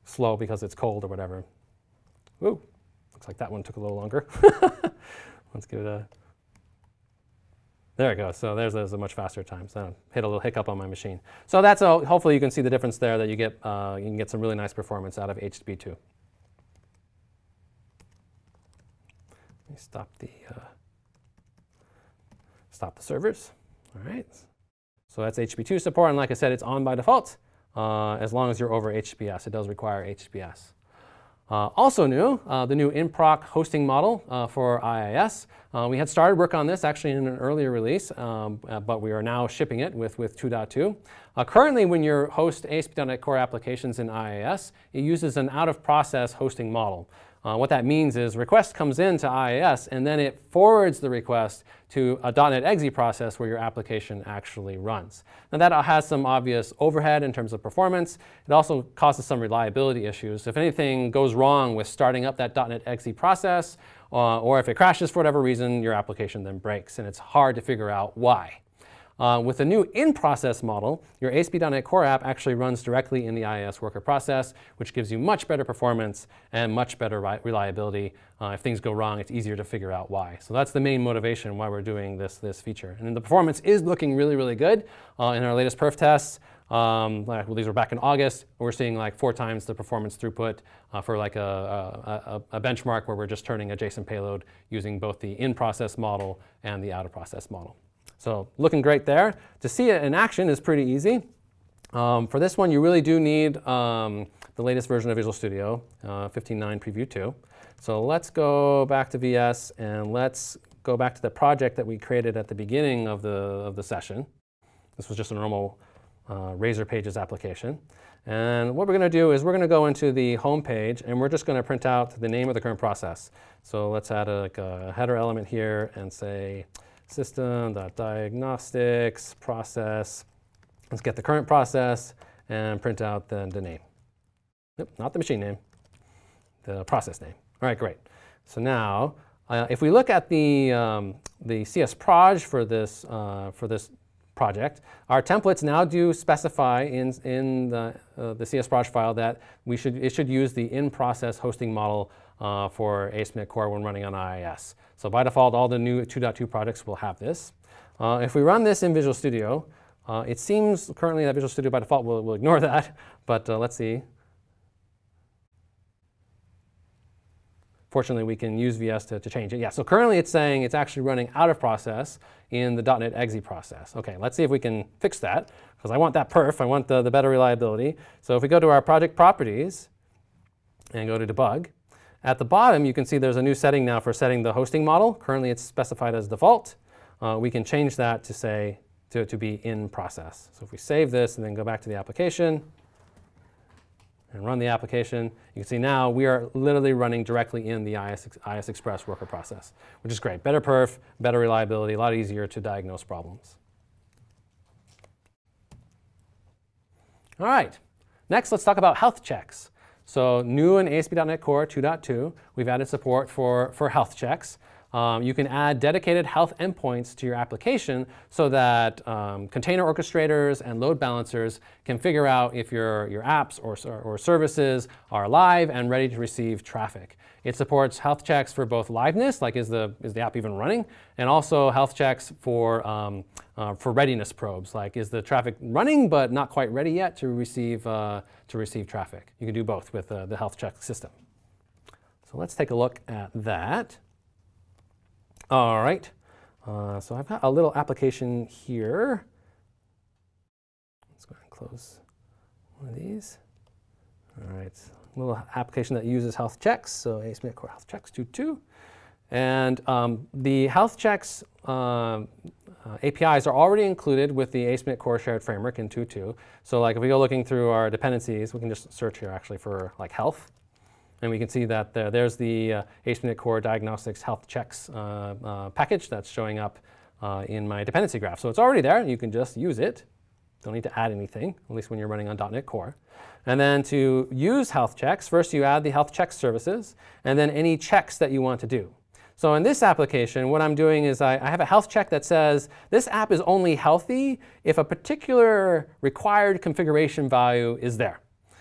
slow because it's cold or whatever. Ooh, looks like that one took a little longer. Let's give it a. There we go. So there's a much faster time. So I hit a little hiccup on my machine. So that's hopefully you can see the difference there that you can get some really nice performance out of HTTP2. Let me stop the servers. All right. So that's HTTP2 support, and like I said, it's on by default as long as you're over HTTPS. It does require HTTPS. Also new, the new Proc hosting model for IIS. We had started work on this actually in an earlier release, but we are now shipping it with 2.2. Currently, when you host ASP.NET Core applications in IIS, it uses an out-of-process hosting model. What that means is request comes into IIS and then it forwards the request to a .NET EXE process where your application actually runs. Now that has some obvious overhead in terms of performance. It also causes some reliability issues. If anything goes wrong with starting up that .NET EXE process, or if it crashes for whatever reason, your application then breaks, and it's hard to figure out why. With the new in-process model, your ASP.NET Core app actually runs directly in the IIS worker process, which gives you much better performance and much better reliability. If things go wrong, it's easier to figure out why. So that's the main motivation why we're doing this feature. And the performance is looking really, really good. In our latest perf tests, these were back in August, we're seeing like 4 times the performance throughput for like a benchmark where we're just turning a JSON payload using both the in-process model and the out-of-process model. So looking great there. To see it in action is pretty easy. For this one, you really do need the latest version of Visual Studio, 15.9 Preview 2. So let's go back to VS and let's go back to the project that we created at the beginning of the session. This was just a normal Razor Pages application. And what we're going to do is we're going to go into the home page and we're just going to print out the name of the current process. So let's add a header element here and say system.diagnostics process. Let's get the current process and print out the name. Nope, not the machine name, the process name. All right, great. So now, if we look at the CS proj for this project, our templates now do specify in the CS proj file that it should use the in-process hosting model for ASP.NET Core when running on IIS. So by default, all the new 2.2 projects will have this. If we run this in Visual Studio, It seems currently that Visual Studio by default will ignore that, but let's see. Fortunately, we can use VS to change it. Yeah, so currently it's saying it's actually running out of process in the .NET exe process. Okay, let's see if we can fix that, because I want that perf. I want the better reliability. So if we go to our project properties and go to debug, at the bottom you can see there's a new setting now for setting the hosting model. Currently it's specified as default. We can change that to say to be in process. So if we save this and then go back to the application and run the application, you can see now we are literally running directly in the IS Express worker process, which is great. Better perf, better reliability, a lot easier to diagnose problems. All right, next let's talk about health checks. So new in ASP.NET Core 2.2, we've added support for health checks. You can add dedicated health endpoints to your application so that container orchestrators and load balancers can figure out if your apps or services are live and ready to receive traffic. It supports health checks for both liveness, like is the app even running, and also health checks for readiness probes, like is the traffic running but not quite ready yet to receive traffic. You can do both with the health check system. So let's take a look at that. All right, so I've got a little application here. Let's go ahead and close one of these. All right, a little application that uses health checks, so ASP.NET Core Health Checks 2.2. And the health checks APIs are already included with the ASP.NET Core Shared Framework in 2.2. So like if we go looking through our dependencies, we can just search here actually for like health. And we can see that there's the ASP.NET Core Diagnostics Health Checks package that's showing up in my dependency graph. So it's already there. You can just use it. Don't need to add anything, at least when you're running on .NET Core. And then to use health checks, first you add the health check services, and then any checks that you want to do. So in this application, what I'm doing is I have a health check that says this app is only healthy if a particular required configuration value is there.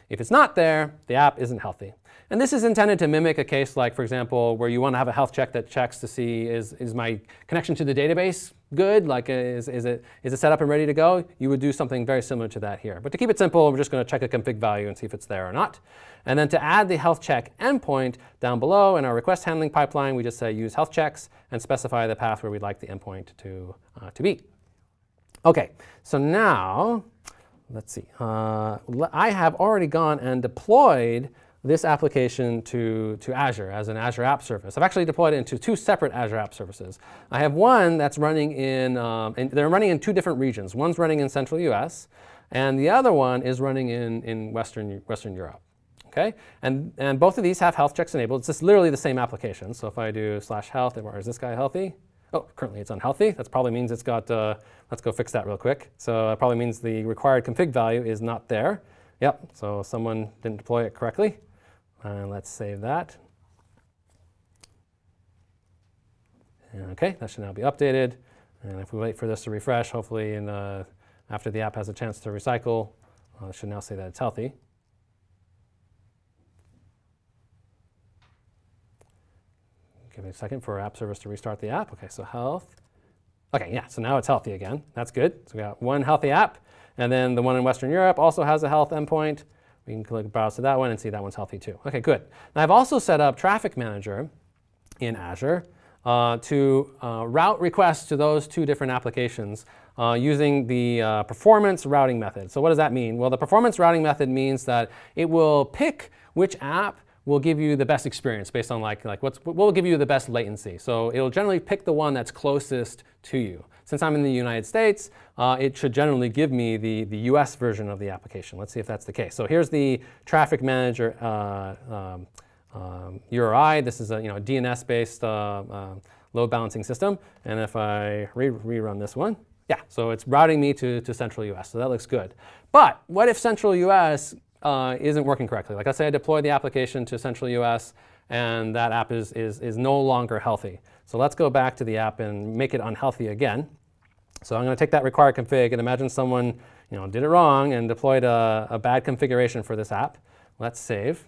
If it's not there, the app isn't healthy. And this is intended to mimic a case like, for example, where you want to have a health check that checks to see is my connection to the database good? Like, is it set up and ready to go? You would do something very similar to that here. But to keep it simple, we're just going to check a config value and see if it's there or not. And then to add the health check endpoint down below in our request handling pipeline, we just say use health checks and specify the path where we'd like the endpoint to be. OK, so now let's see. I have already gone and deployed this application to Azure as an Azure App Service. I've actually deployed it into two separate Azure App Services. I have one that's running and they're running in two different regions. One's running in Central US, and the other one is running in Western Europe. Okay, and both of these have health checks enabled. It's just literally the same application. So if I do /health, is this guy healthy? Oh, currently it's unhealthy. That probably means it's got, let's go fix that real quick. So it probably means the required config value is not there. Yep, so someone didn't deploy it correctly. And let's save that. OK, that should now be updated. And if we wait for this to refresh, hopefully after the app has a chance to recycle, it should now say that it's healthy. Give me a second for our app service to restart the app. OK, so health. OK, yeah, so now it's healthy again. That's good. So we got one healthy app. And then the one in Western Europe also has a health endpoint. We can click browse to that one and see that one's healthy too. OK, good. Now I've also set up Traffic Manager in Azure to route requests to those two different applications using the performance routing method. So what does that mean? Well, the performance routing method means that it will pick which app will give you the best experience based on what will give you the best latency. So it'll generally pick the one that's closest to you. Since I'm in the United States, it should generally give me the US version of the application. Let's see if that's the case. So here's the Traffic Manager URI. This is a DNS-based load balancing system. And if I rerun this one, yeah, so it's routing me to Central US. So that looks good. But what if Central US isn't working correctly? Like I say, I deploy the application to Central US, and that app is no longer healthy. So let's go back to the app and make it unhealthy again. So I'm going to take that required config and imagine someone did it wrong and deployed a bad configuration for this app. Let's save.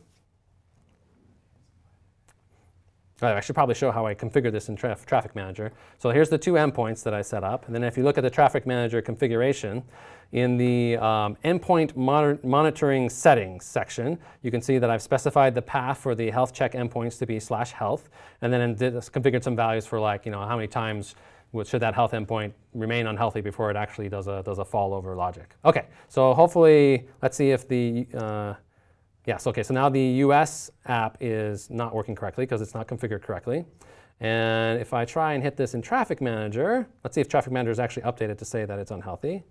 I should probably show how I configure this in Traffic Manager. So here's the two endpoints that I set up. And then if you look at the Traffic Manager configuration, in the endpoint monitoring settings section, you can see that I've specified the path for the health check endpoints to be /health, and then configured some values for, like, how many times should that health endpoint remain unhealthy before it actually does a fall-over logic. Okay, so hopefully, let's see if the yes, okay, so now the US app is not working correctly because it's not configured correctly. And if I try and hit this in Traffic Manager, let's see if Traffic Manager is actually updated to say that it's unhealthy.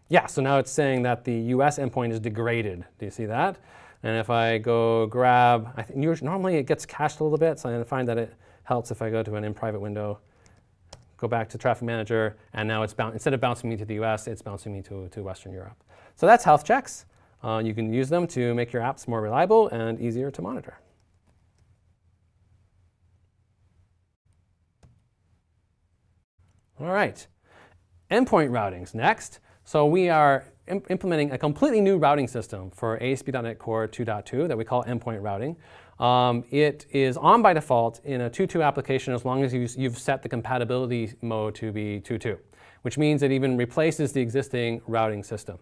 Yeah, so now it's saying that the US endpoint is degraded. Do you see that? And if I go grab, I think normally it gets cached a little bit, so I find that it helps if I go to an in-private window, go back to Traffic Manager, and now it's instead of bouncing me to the US, it's bouncing me to Western Europe. So that's health checks. You can use them to make your apps more reliable and easier to monitor. All right, endpoint routings next. So we are implementing a completely new routing system for ASP.NET Core 2.2 that we call endpoint routing. It is on by default in a 2.2 application as long as you've set the compatibility mode to be 2.2, which means it even replaces the existing routing system.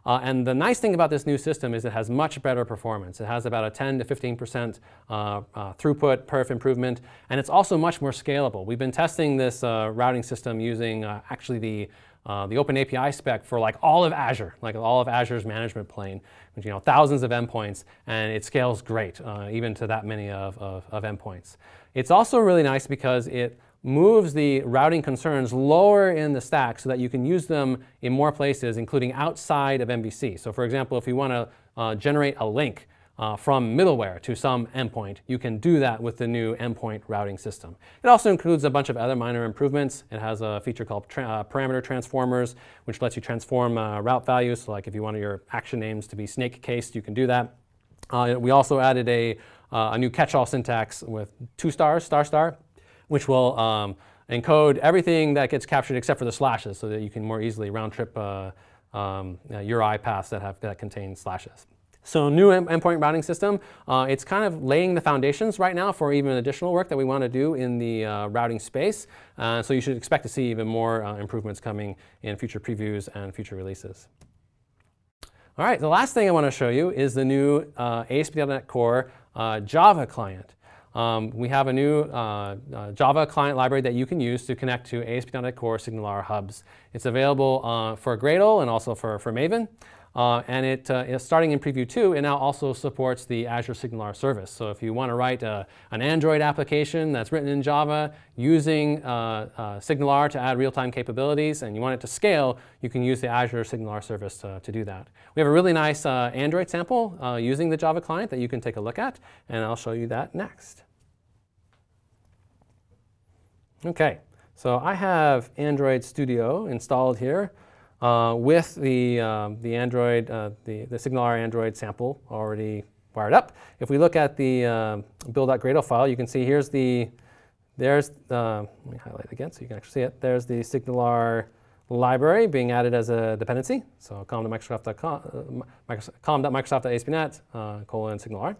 And the nice thing about this new system is it has much better performance. It has about a 10 to 15% throughput perf improvement, and it's also much more scalable. We've been testing this routing system using actually the Open API spec for like all of Azure, like all of Azure's management plane, which, thousands of endpoints, and it scales great, even to that many of endpoints. It's also really nice because it moves the routing concerns lower in the stack so that you can use them in more places, including outside of MVC. So for example, if you want to generate a link from middleware to some endpoint, you can do that with the new endpoint routing system. It also includes a bunch of other minor improvements. It has a feature called parameter transformers, which lets you transform route values. So like if you want your action names to be snake cased, you can do that. We also added a new catch-all syntax with 2 stars, star, which will encode everything that gets captured except for the slashes so that you can more easily round-trip URI paths that contain slashes. So new endpoint routing system, it's kind of laying the foundations right now for even additional work that we want to do in the routing space. So you should expect to see even more improvements coming in future previews and future releases. All right, the last thing I want to show you is the new ASP.NET Core Java client. We have a new Java client library that you can use to connect to ASP.NET Core SignalR hubs. It's available for Gradle and also for Maven. And it is starting in Preview 2, it now also supports the Azure SignalR service. So if you want to write an Android application that's written in Java using SignalR to add real-time capabilities, and you want it to scale, you can use the Azure SignalR service to do that. We have a really nice Android sample using the Java client that you can take a look at, and I'll show you that next. Okay, so I have Android Studio installed here. With the Android, the SignalR Android sample already wired up. If we look at the build.gradle file, you can see let me highlight it again so you can actually see it. There's the SignalR library being added as a dependency. So com.microsoft.ASP.NET :SignalR.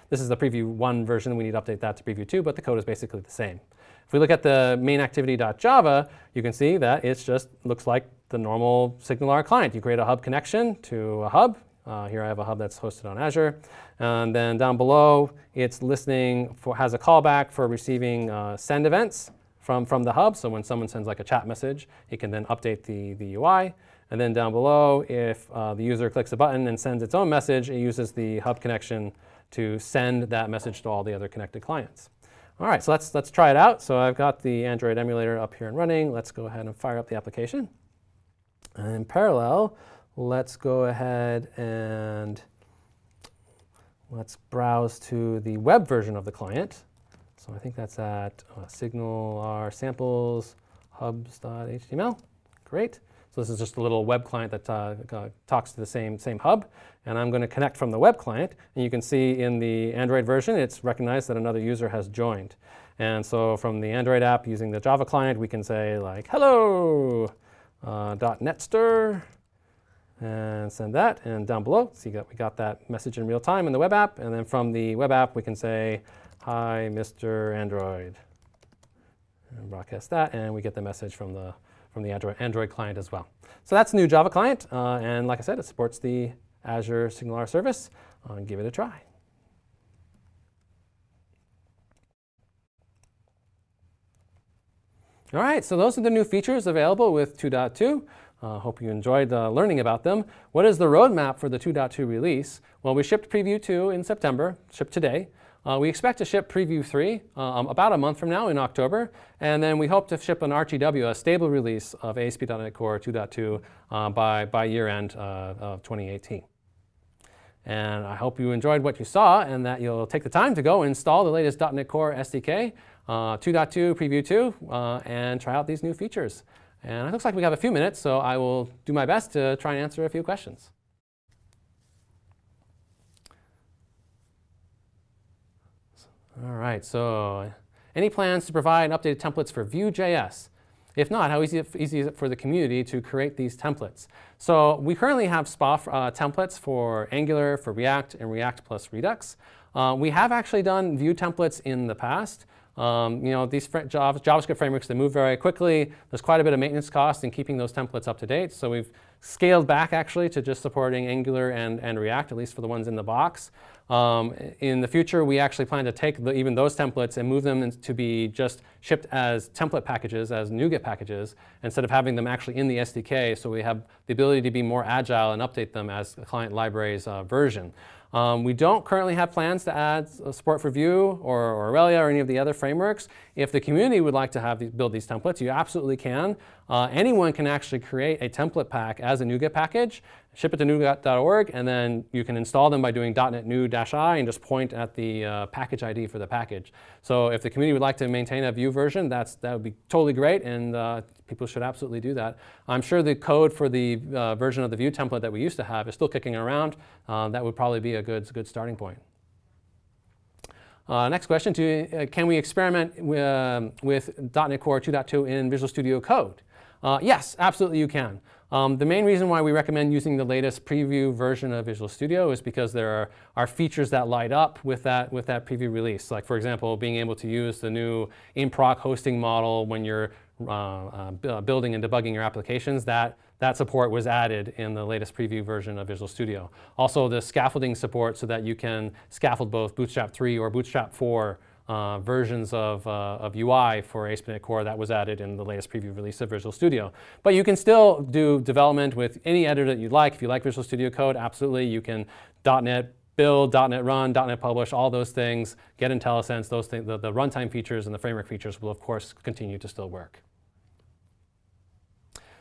This is the preview 1 version. We need to update that to preview 2, but the code is basically the same. If we look at the main activity.java, you can see that it just looks like the normal SignalR client. You create a hub connection to a hub. Here I have a hub that's hosted on Azure. And then down below, it's listening has a callback for receiving send events from the hub. So when someone sends like a chat message, it can then update the UI. And then down below, if the user clicks a button and sends its own message, it uses the hub connection to send that message to all the other connected clients. All right, so let's try it out. So I've got the Android emulator up here and running. Let's go ahead and fire up the application. And in parallel, let's go ahead and let's browse to the web version of the client. So I think that's at SignalR samples hubs.html. Great. So this is just a little web client that talks to the same hub. And I'm going to connect from the web client. And you can see in the Android version, it's recognized that another user has joined. And so from the Android app using the Java client, we can say like, hello, .netster, and send that. And down below, see that we got that message in real time in the web app. And then from the web app, we can say, "Hi, Mr. Android," and broadcast that, and we get the message from the Android client as well. So that's the new Java client, and like I said, it supports the Azure SignalR service. Give it a try. All right, so those are the new features available with 2.2. Hope you enjoyed learning about them. What is the roadmap for the 2.2 release? Well, we shipped Preview 2 in September, shipped today. We expect to ship Preview 3 about a month from now in October, and then we hope to ship an RTW, a stable release of ASP.NET Core 2.2 by year-end of 2018. And I hope you enjoyed what you saw and that you'll take the time to go install the latest .NET Core SDK, 2.2 Preview 2, and try out these new features. And it looks like we have a few minutes, so I will do my best to try and answer a few questions. All right, so any plans to provide updated templates for Vue.js? If not, how easy is it for the community to create these templates? So we currently have SPA templates for Angular, for React, and React plus Redux. We have actually done Vue templates in the past. These JavaScript frameworks, they move very quickly. There's quite a bit of maintenance cost in keeping those templates up to date. So we've scaled back actually to just supporting Angular and React, at least for the ones in the box. In the future, we actually plan to take even those templates and move them to be just shipped as template packages, as NuGet packages, instead of having them actually in the SDK. So we have the ability to be more agile and update them as the client library's version. We don't currently have plans to add support for Vue or Aurelia or any of the other frameworks. If the community would like to build these templates, you absolutely can. Anyone can actually create a template pack as a NuGet package, ship it to NuGet.org, and then you can install them by doing .NET New-I and just point at the package ID for the package. So if the community would like to maintain a Vue version, that would be totally great, and people should absolutely do that. I'm sure the code for the version of the Vue template that we used to have is still kicking around. That would probably be a good starting point. Next question, can we experiment with .NET Core 2.2 in Visual Studio Code? Yes, absolutely you can. The main reason why we recommend using the latest preview version of Visual Studio is because there are features that light up with that preview release. Like, for example, being able to use the new Proc hosting model when you're building and debugging your applications. That support was added in the latest preview version of Visual Studio. Also, the scaffolding support so that you can scaffold both Bootstrap 3 or Bootstrap 4 versions of UI for ASP.NET Core that was added in the latest preview release of Visual Studio. But you can still do development with any editor that you'd like. If you like Visual Studio Code, absolutely. You can .NET build, .NET run, .NET publish, all those things, get IntelliSense, those things, the runtime features and the framework features will, of course, continue to still work.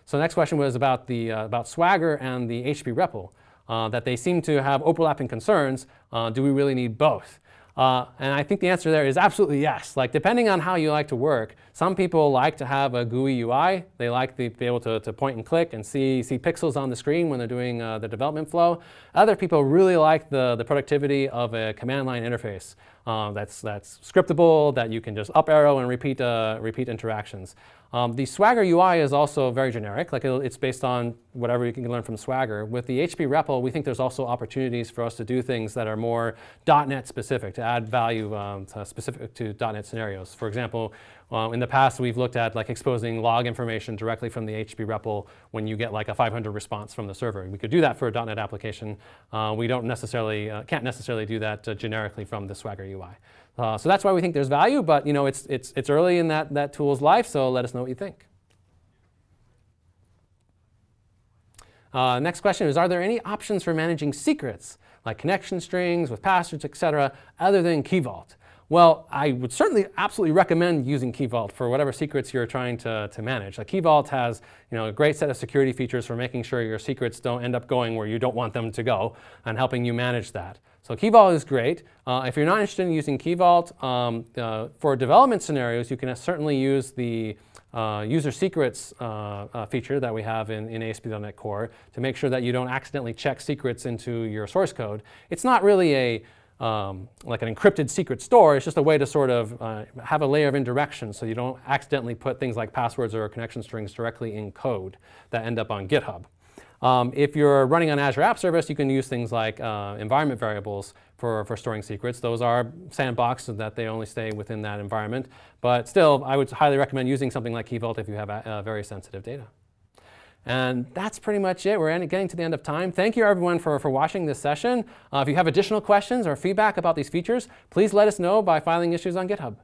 So the next question was about Swagger and the HP Repple, that they seem to have overlapping concerns. Do we really need both? And I think the answer there is absolutely yes. Like, depending on how you like to work, some people like to have a GUI UI. They like to be able to point and click and see pixels on the screen when they're doing the development flow. Other people really like the productivity of a command line interface that's scriptable, that you can just up arrow and repeat interactions. The Swagger UI is also very generic. Like, it's based on whatever you can learn from Swagger. With the HP REPL, we think there's also opportunities for us to do things that are more .NET specific, to add value specific to .NET scenarios. For example, in the past, we've looked at exposing log information directly from the HP REPL when you get a 500 response from the server. We could do that for a .NET application. We can't necessarily do that generically from the Swagger UI. So that's why we think there's value, but it's early in that tool's life, so let us know what you think. Next question is, are there any options for managing secrets, like connection strings with passwords, etc., other than Key Vault? Well, I would certainly absolutely recommend using Key Vault for whatever secrets you're trying to manage. Key Vault has a great set of security features for making sure your secrets don't end up going where you don't want them to go and helping you manage that. So Key Vault is great. If you're not interested in using Key Vault, for development scenarios, you can certainly use the user secrets feature that we have in ASP.NET Core to make sure that you don't accidentally check secrets into your source code. It's not really like an encrypted secret store. It's just a way to sort of have a layer of indirection so you don't accidentally put things like passwords or connection strings directly in code that end up on GitHub. If you're running on Azure App Service, you can use things like environment variables for storing secrets. Those are sandboxed so that they only stay within that environment. But still, I would highly recommend using something like Key Vault if you have very sensitive data. And that's pretty much it. We're getting to the end of time. Thank you, everyone, for watching this session. If you have additional questions or feedback about these features, please let us know by filing issues on GitHub.